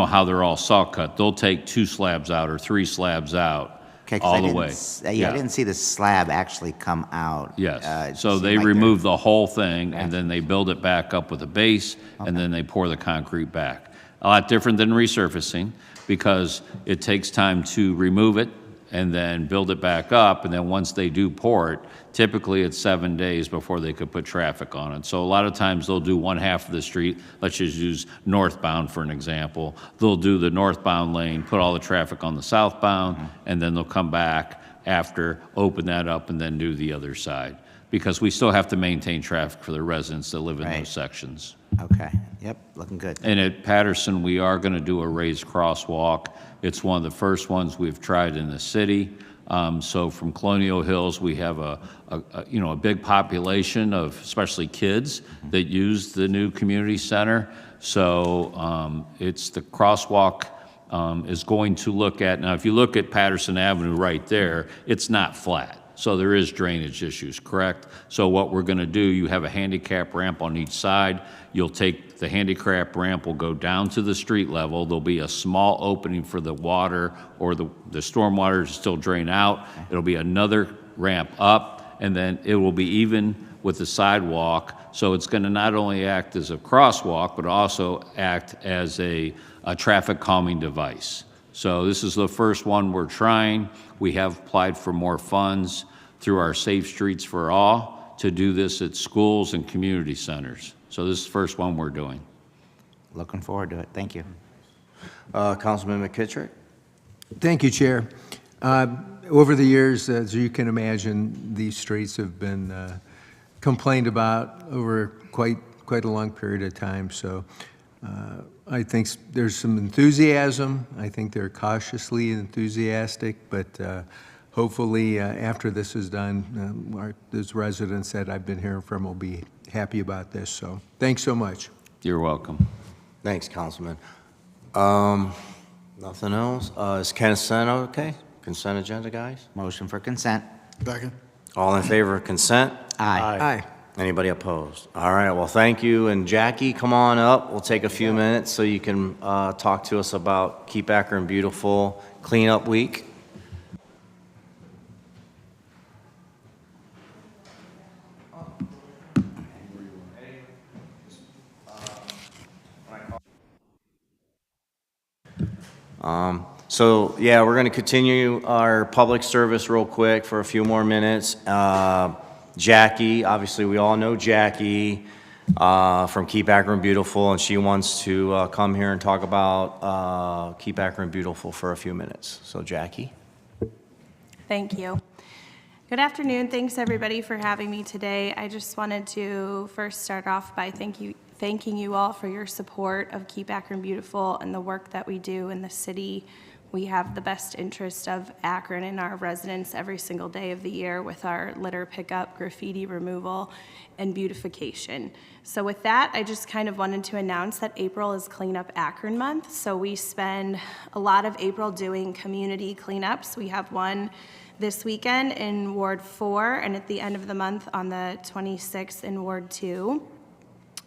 how they're all saw cut. They'll take 2 slabs out or 3 slabs out. All the way. I didn't see the slab actually come out. Yes. So they remove the whole thing, and then they build it back up with a base, and then they pour the concrete back. A lot different than resurfacing, because it takes time to remove it and then build it back up, and then once they do pour it, typically it's 7 days before they could put traffic on it. So a lot of times they'll do one half of the street. Let's just use northbound for an example. They'll do the northbound lane, put all the traffic on the southbound, and then they'll come back after, open that up, and then do the other side. Because we still have to maintain traffic for the residents that live in those sections. Okay, yep, looking good. And at Patterson, we are going to do a raised crosswalk. It's one of the first ones we've tried in the city. So from Colonial Hills, we have a big population of especially kids that use the new community center. So it's the crosswalk is going to look at, now if you look at Patterson Avenue right there, it's not flat. So there is drainage issues, correct? So what we're going to do, you have a handicap ramp on each side. You'll take the handicap ramp, will go down to the street level. There'll be a small opening for the water or the storm water to still drain out. It'll be another ramp up, and then it will be even with the sidewalk. So it's going to not only act as a crosswalk, but also act as a traffic calming device. So this is the first one we're trying. We have applied for more funds through our Safe Streets for All to do this at schools and community centers. So this is the first one we're doing. Looking forward to it. Thank you. Councilman McKittrick? Thank you, Chair. Over the years, as you can imagine, these streets have been complained about over quite a long period of time. So I think there's some enthusiasm. I think they're cautiously enthusiastic, but hopefully after this is done, those residents that I've been hearing from will be happy about this. So thanks so much. You're welcome. Thanks, Councilman. Nothing else? Is consent okay? Consent agenda, guys? Motion for consent. Second. All in favor of consent? Aye. Aye. Anybody opposed? All right, well, thank you. And Jackie, come on up. We'll take a few minutes so you can talk to us about Keep Akron Beautiful Cleanup Week. So, yeah, we're going to continue our public service real quick for a few more minutes. Jackie, obviously, we all know Jackie from Keep Akron Beautiful, and she wants to come here and talk about Keep Akron Beautiful for a few minutes. So, Jackie. Thank you. Good afternoon. Thanks, everybody, for having me today. I just wanted to first start off by thanking you all for your support of Keep Akron Beautiful and the work that we do in the city. We have the best interest of Akron and our residents every single day of the year with our litter pickup, graffiti removal, and beautification. So with that, I just kind of wanted to announce that April is Clean Up Akron Month. So we spend a lot of April doing community cleanups. We have one this weekend in Ward 4, and at the end of the month on the 26th in Ward 2.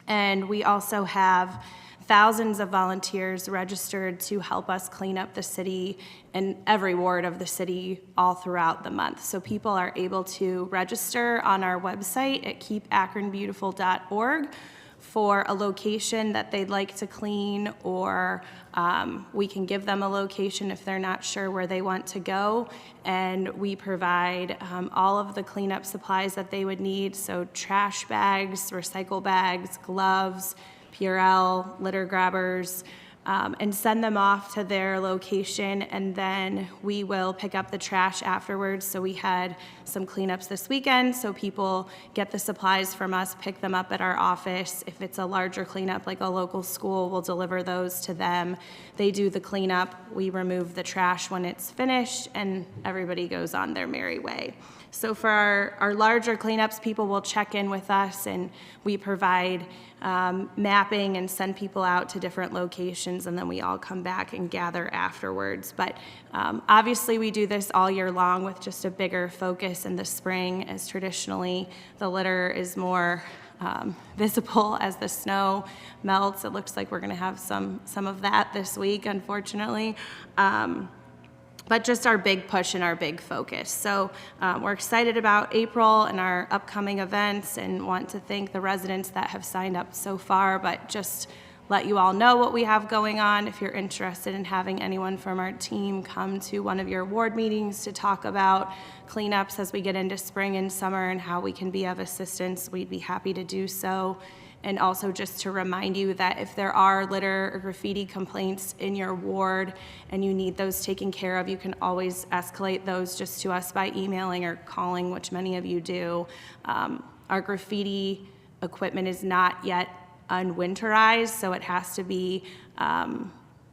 And we also have thousands of volunteers registered to help us clean up the city and every ward of the city all throughout the month. So people are able to register on our website at keepakronbeautiful.org for a location that they'd like to clean, or we can give them a location if they're not sure where they want to go. And we provide all of the cleanup supplies that they would need, so trash bags, recycle bags, gloves, Purell, litter grabbers, and send them off to their location, and then we will pick up the trash afterwards. So we had some cleanups this weekend, so people get the supplies from us, pick them up at our office. If it's a larger cleanup like a local school, we'll deliver those to them. They do the cleanup, we remove the trash when it's finished, and everybody goes on their merry way. So for our larger cleanups, people will check in with us, and we provide mapping and send people out to different locations, and then we all come back and gather afterwards. But obviously we do this all year long with just a bigger focus in the spring, as traditionally the litter is more visible as the snow melts. It looks like we're going to have some of that this week, unfortunately. But just our big push and our big focus. So we're excited about April and our upcoming events, and want to thank the residents that have signed up so far, but just let you all know what we have going on. If you're interested in having anyone from our team come to one of your ward meetings to talk about cleanups as we get into spring and summer and how we can be of assistance, we'd be happy to do so. And also just to remind you that if there are litter or graffiti complaints in your ward and you need those taken care of, you can always escalate those just to us by emailing or calling, which many of you do. Our graffiti equipment is not yet unwinterized, so it has to be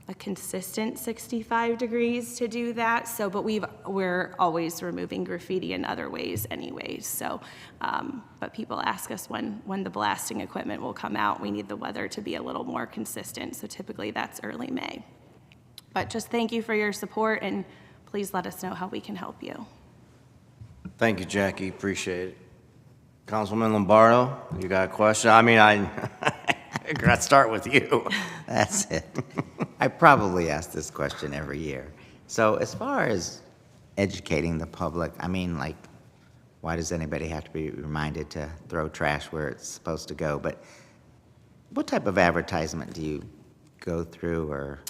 a consistent 65 degrees to do that. So, but we're always removing graffiti in other ways anyways. So, but people ask us when the blasting equipment will come out. We need the weather to be a little more consistent. So typically that's early May. But just thank you for your support, and please let us know how we can help you. Thank you, Jackie. Appreciate it. Councilman Lombardo, you got a question? I mean, I gotta start with you. That's it. I probably ask this question every year. So as far as educating the public, I mean, like, why does anybody have to be reminded to throw trash where it's supposed to go? But what type of advertisement do you go through, or?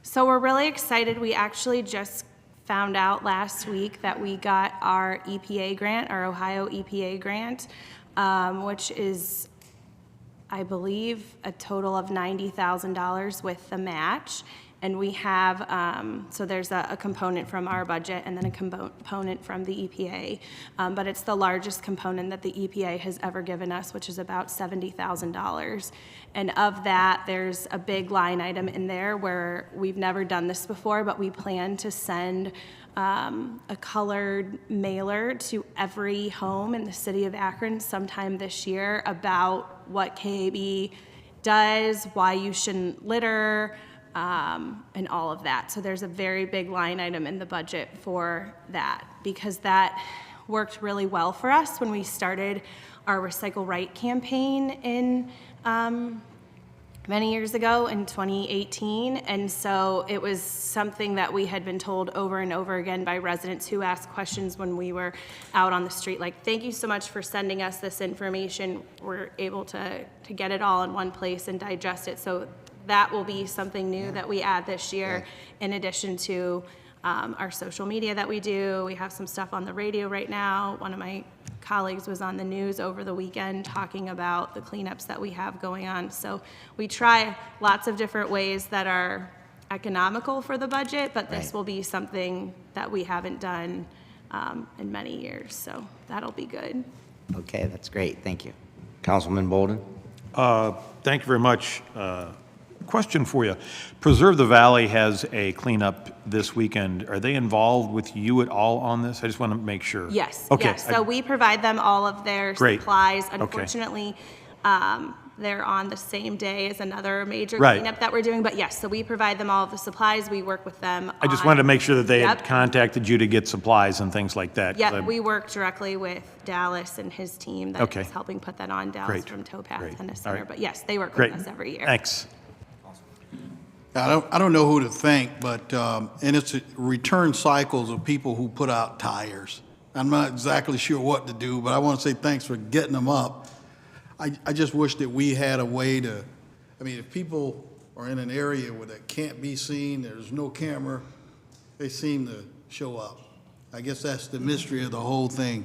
So we're really excited. We actually just found out last week that we got our EPA grant, our Ohio EPA grant, which is, I believe, a total of $90,000 with the match. And we have, so there's a component from our budget and then a component from the EPA. But it's the largest component that the EPA has ever given us, which is about $70,000. And of that, there's a big line item in there where we've never done this before, but we plan to send a colored mailer to every home in the city of Akron sometime this year about what KAB does, why you shouldn't litter, and all of that. So there's a very big line item in the budget for that, because that worked really well for us when we started our Recycle Right campaign in many years ago in 2018. And so it was something that we had been told over and over again by residents who asked questions when we were out on the street, like, thank you so much for sending us this information. We're able to get it all in one place and digest it. So that will be something new that we add this year, in addition to our social media that we do. We have some stuff on the radio right now. One of my colleagues was on the news over the weekend talking about the cleanups that we have going on. So we try lots of different ways that are economical for the budget, but this will be something that we haven't done in many years, so that'll be good. Okay, that's great. Thank you. Councilman Bolden? Thank you very much. Question for you. Preserve the Valley has a cleanup this weekend. Are they involved with you at all on this? I just want to make sure. Yes, Okay. yes. So we provide them all of their Great. supplies. Okay. Unfortunately, they're on the same day as another major Right. cleanup that we're doing, but yes, so we provide them all of the supplies. We work with them. I just wanted to make sure that they had Yep. contacted you to get supplies and things like that. 'Cause Yeah, I'm- we work directly with Dallas and his team that Okay. is helping put that on. Dallas Great. from Towpath Great. Tennis All Center. right. But yes, they work Great. with us every year. Thanks. I don't know who to thank, but, and it's return cycles of people who put out tires. I'm not exactly sure what to do, but I want to say thanks for getting them up. I just wish that we had a way to, I mean, if people are in an area where that can't be seen, there's no camera, they seem to show up. I guess that's the mystery of the whole thing.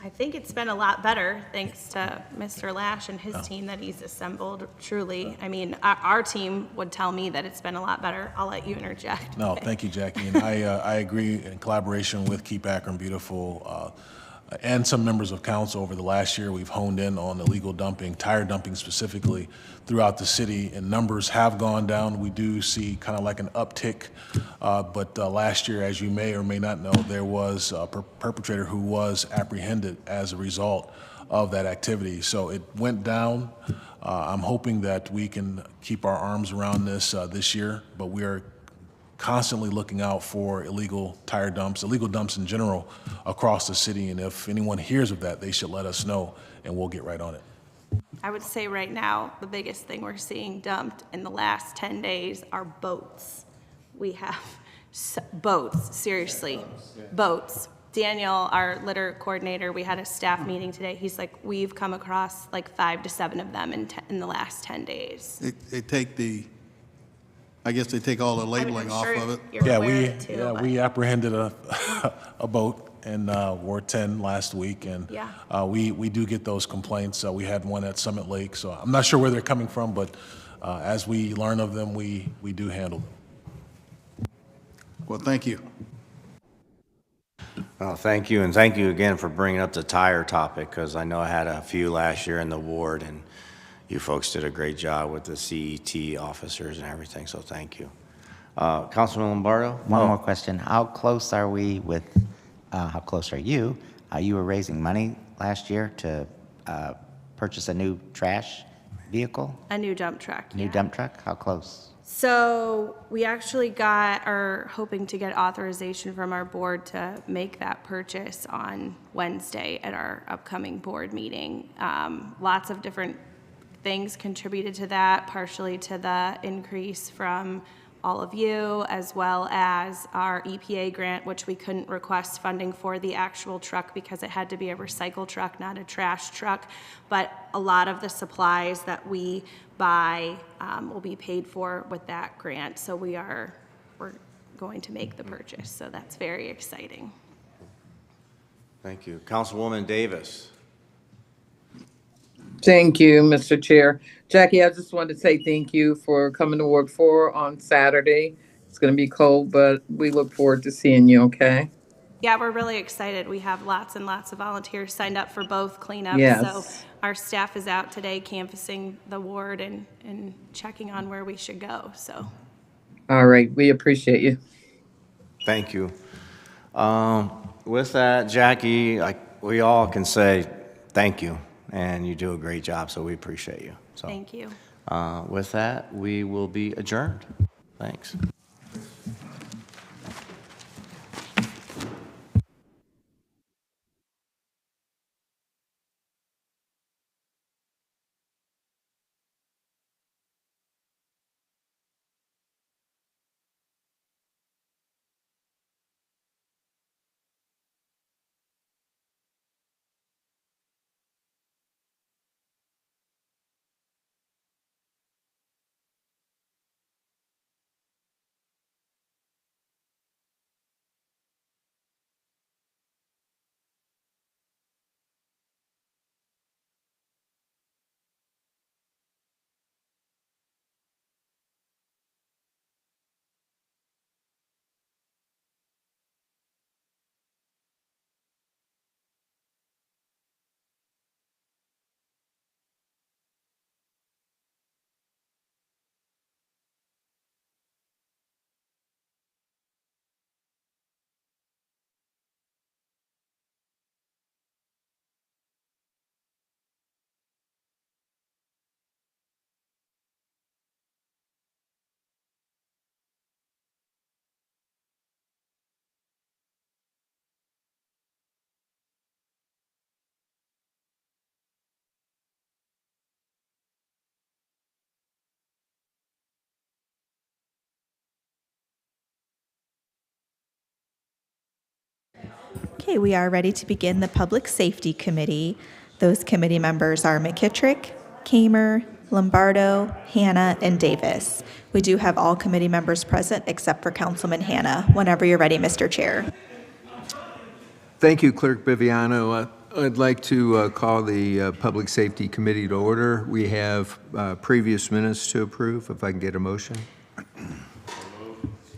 I think it's been a lot better thanks to Mr. Lash and his team that he's assembled, truly. I mean, our team would tell me that it's been a lot better. I'll let you interject. No, thank you, Jackie. And I agree, in collaboration with Keep Akron Beautiful and some members of council over the last year, we've honed in on illegal dumping, tire dumping specifically, throughout the city, and numbers have gone down. We do see kind of like an uptick, but last year, as you may or may not know, there was a perpetrator who was apprehended as a result of that activity. So it went down. I'm hoping that we can keep our arms around this this year, but we are constantly looking out for illegal tire dumps, illegal dumps in general across the city. And if anyone hears of that, they should let us know, and we'll get right on it. I would say right now, the biggest thing we're seeing dumped in the last 10 days are boats. We have boats, seriously, boats. Daniel, our litter coordinator, we had a staff meeting today. He's like, we've come across like 5 to 7 of them in the last 10 days. They take I guess they take all the labeling off of it. You're Yeah, aware of it too, but- we apprehended a boat in Ward 10 last week, and Yeah. we do get those complaints. We had one at Summit Lake, so I'm not sure where they're coming from, but as we learn of them, we do handle them. Well, thank you. Well, thank you, and thank you again for bringing up the tire topic, because I know I had a few last year in the ward, and you folks did a great job with the CET officers and everything, so thank you. Councilman Lombardo? One more question. How close are we with, how close are you? You were raising money last year to purchase a new trash vehicle? A new dump truck. New yeah. dump truck? How close? So we actually are hoping to get authorization from our board to make that purchase on Wednesday at our upcoming board meeting. Lots of different things contributed to that, partially to the increase from all of you, as well as our EPA grant, which we couldn't request funding for the actual truck because it had to be a recycle truck, not a trash truck. But a lot of the supplies that we buy will be paid for with that grant. So we're going to make the purchase. So that's very exciting. Thank you. Councilwoman Davis? Thank you, Mr. Chair. Jackie, I just wanted to say thank you for coming to Ward 4 on Saturday. It's going to be cold, but we look forward to seeing you, okay? Yeah, we're really excited. We have lots and lots of volunteers signed up for both cleanups. Yes. So our staff is out today canvassing the ward and checking on where we should go, so. All right, we appreciate you. Thank you. With that, Jackie, we all can say thank you, and you do a great job, so we appreciate you. So, Thank you. with that, we will be adjourned. Thanks. Okay, we are ready to begin the Public Safety Committee. Those committee members are McKittrick, Kamer, Lombardo, Hannah, and Davis. We do have all committee members present except for Councilman Hannah. Whenever you're ready, Mr. Chair. Thank you, Clerk Biviano. I'd like to call the Public Safety Committee to order. We have previous minutes to approve, if I can get a motion.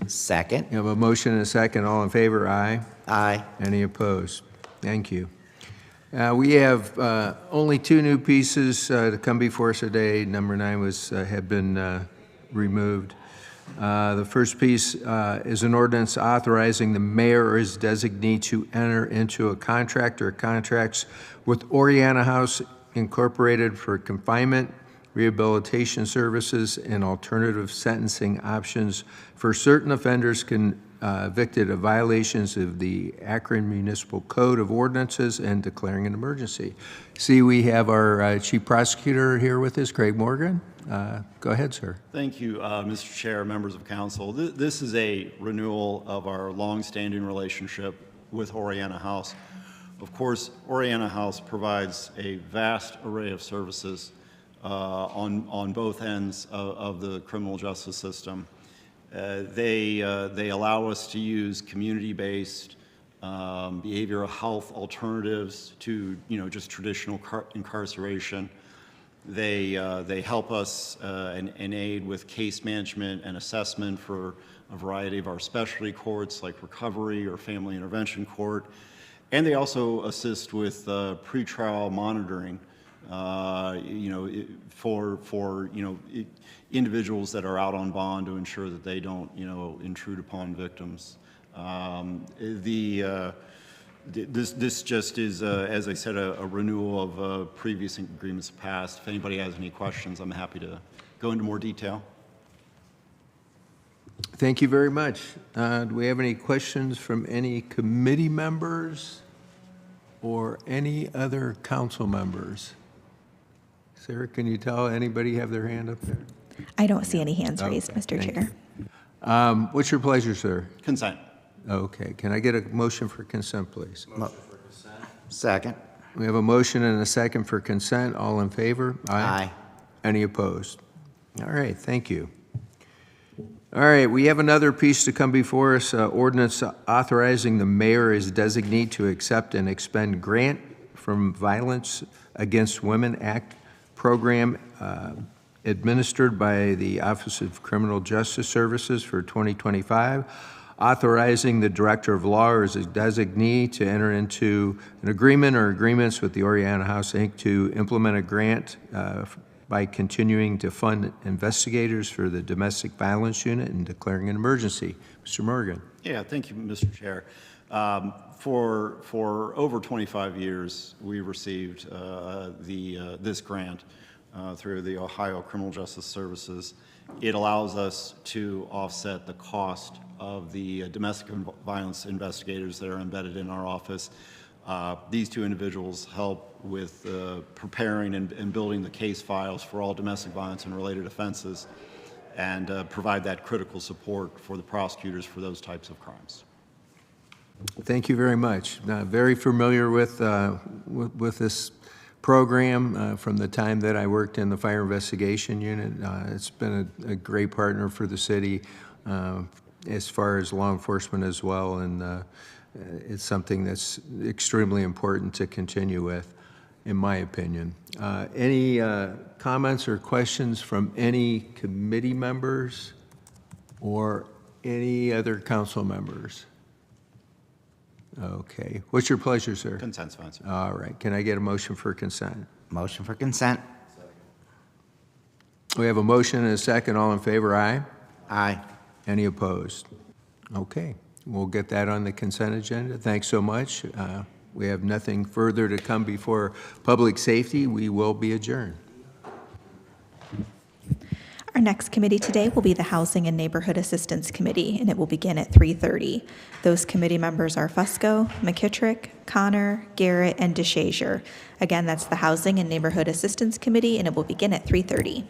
Second. You have a motion and a second. All in favor, aye. Aye. Any opposed? Thank you. We have only two new pieces to come before us today. Number 9 had been removed. The first piece is an ordinance authorizing the mayor or his designee to enter into a contract or contracts with Oriana House Incorporated for confinement, rehabilitation services, and alternative sentencing options for certain offenders convicted of violations of the Akron Municipal Code of Ordinances and declaring an emergency. See, we have our Chief Prosecutor here with us, Craig Morgan. Go ahead, sir. Thank you, Mr. Chair, members of council. This is a renewal of our longstanding relationship with Oriana House. Of course, Oriana House provides a vast array of services on both ends of the criminal justice system. They allow us to use community-based behavioral health alternatives to just traditional incarceration. They help us and aid with case management and assessment for a variety of our specialty courts like recovery or family intervention court, and they also assist with pretrial monitoring. For individuals that are out on bond to ensure that they don't intrude upon victims. This just is, as I said, a renewal of previous agreements passed. If anybody has any questions, I'm happy to go into more detail. Thank you very much. Do we have any questions from any committee members or any other council members? Sarah, can you tell anybody have their hand up there? I don't see any hands raised, Mr. Chair. What's your pleasure, sir? Consent. Okay. Can I get a motion for consent, please? Motion for consent. Second. We have a motion and a second for consent. All in favor? Aye. Any opposed? All right. Thank you. All right. We have another piece to come before us, ordinance authorizing the mayor as designee to accept and expend grant from Violence Against Women Act program administered by the Office of Criminal Justice Services for 2025, authorizing the Director of Law or as a designee to enter into an agreement or agreements with the Oriana House, Inc. to implement a grant by continuing to fund investigators for the Domestic Violence Unit and declaring an emergency. Mr. Morgan. Yeah, thank you, Mr. Chair. For over 25 years, we received this grant through the Ohio Criminal Justice Services. It allows us to offset the cost of the domestic violence investigators that are embedded in our office. These two individuals help with preparing and building the case files for all domestic violence and related offenses and provide that critical support for the prosecutors for those types of crimes. Thank you very much. Very familiar with this program from the time that I worked in the Fire Investigation Unit. It's been a great partner for the city as far as law enforcement as well, and it's something that's extremely important to continue with, in my opinion. Any comments or questions from any committee members or any other council members? Okay. What's your pleasure, sir? Consent's fine, sir. All right. Can I get a motion for consent? Motion for consent. We have a motion and a second. All in favor, aye? Aye. Any opposed? Okay. We'll get that on the consent agenda. Thanks so much. We have nothing further to come before public safety. We will be adjourned. Our next committee today will be the Housing and Neighborhood Assistance Committee, and it will begin at 3:30. Those committee members are Fusco, McKittrick, Connor, Garrett, and DeShazier. Again, that's the Housing and Neighborhood Assistance Committee, and it will begin at 3:30.